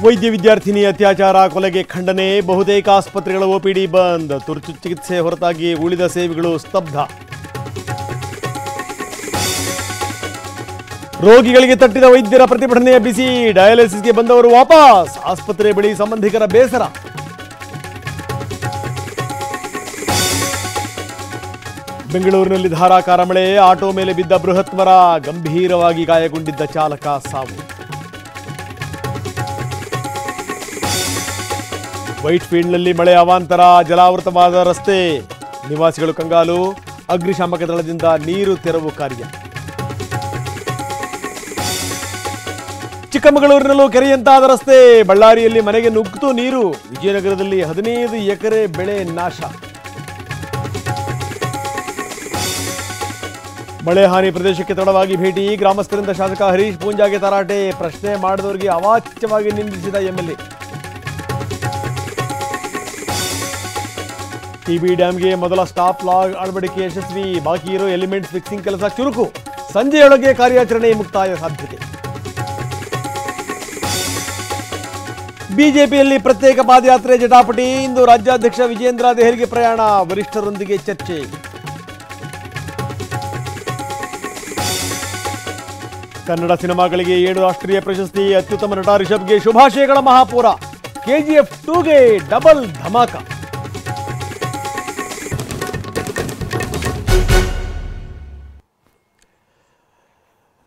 ವೈದ್ಯ ವಿದ್ಯಾರ್ಥಿನಿ ಅತ್ಯಾಚಾರ ಕೊಲೆಗೆ ಖಂಡನೆ, ಬಹುತೇಕ ಆಸ್ಪತ್ರೆಗಳ ಒಪಿಡಿ ಬಂದ್, ತುರ್ತು ಚಿಕಿತ್ಸೆ ಹೊರತಾಗಿ ಉಳಿದ ಸೇವೆಗಳು ಸ್ತಬ್ಧ. ರೋಗಿಗಳಿಗೆ ತಟ್ಟಿದ ವೈದ್ಯರ ಪ್ರತಿಭಟನೆಯ ಬಿಸಿ, ಡಯಾಲಿಸಿಸ್ಗೆ ಬಂದವರು ವಾಪಸ್, ಆಸ್ಪತ್ರೆ ಬಳಿ ಸಂಬಂಧಿಕರ ಬೇಸರ. ಬೆಂಗಳೂರಿನಲ್ಲಿ ಧಾರಾಕಾರ ಮಳೆ, ಆಟೋ ಮೇಲೆ ಬಿದ್ದ ಬೃಹತ್ ಮರ, ಗಂಭೀರವಾಗಿ ಗಾಯಗೊಂಡಿದ್ದ ಚಾಲಕ ಸಾವು. ವೈಟ್ ಫೀಲ್ಡ್ನಲ್ಲಿ ಮಳೆ ಅವಾಂತರ, ಜಲಾವೃತವಾದ ರಸ್ತೆ, ನಿವಾಸಿಗಳು ಕಂಗಾಲು, ಅಗ್ನಿಶಾಮಕ ದಳದಿಂದ ನೀರು ತೆರವು ಕಾರ್ಯ. ಚಿಕ್ಕಮಗಳೂರಿನಲ್ಲೂ ಕೆರೆಯಂತಾದ ರಸ್ತೆ, ಬಳ್ಳಾರಿಯಲ್ಲಿ ಮನೆಗೆ ನುಗ್ಗಿತು ನೀರು, ವಿಜಯನಗರದಲ್ಲಿ 15 ಎಕರೆ ಬೆಳೆ ನಾಶ. ಮಳೆ ಹಾನಿ ಪ್ರದೇಶಕ್ಕೆ ತಡವಾಗಿ ಭೇಟಿ, ಗ್ರಾಮಸ್ಥರಿಂದ ಶಾಸಕ ಹರೀಶ್ ಪೂಂಜಾಗೆ ತರಾಟೆ, ಪ್ರಶ್ನೆ ಮಾಡಿದವರಿಗೆ ಅವಾಚ್ಯವಾಗಿ ನಿಂದಿಸಿದ ಎಂಎಲ್ಎ. ಟಿಬಿ ಡ್ಯಾಂಗೆ ಮೊದಲ ಸ್ಟಾಪ್ ಲಾಗ್ ಅಳವಡಿಕೆ ಯಶಸ್ವಿ, ಬಾಕಿ ಇರೋ ಎಲಿಮೆಂಟ್ಸ್ ಫಿಕ್ಸಿಂಗ್ ಕೆಲಸ ಚುರುಕು, ಸಂಜೆಯೊಳಗೆ ಕಾರ್ಯಾಚರಣೆ ಮುಕ್ತಾಯ ಸಾಧ್ಯತೆ. ಬಿಜೆಪಿಯಲ್ಲಿ ಪ್ರತ್ಯೇಕ ಪಾದಯಾತ್ರೆ ಜಟಾಪಟಿ, ಇಂದು ರಾಜ್ಯಾಧ್ಯಕ್ಷ ವಿಜೇಂದ್ರ ದೆಹಲಿಗೆ ಪ್ರಯಾಣ, ವರಿಷ್ಠರೊಂದಿಗೆ ಚರ್ಚೆ. ಕನ್ನಡ ಸಿನಿಮಾಗಳಿಗೆ 7 ರಾಷ್ಟ್ರೀಯ ಪ್ರಶಸ್ತಿ, ಅತ್ಯುತ್ತಮ ನಟ ರಿಷಬ್ಗೆ ಶುಭಾಶಯಗಳ ಮಹಾಪೂರ, KGF 2ಗೆ ಡಬಲ್ ಧಮಾಕ.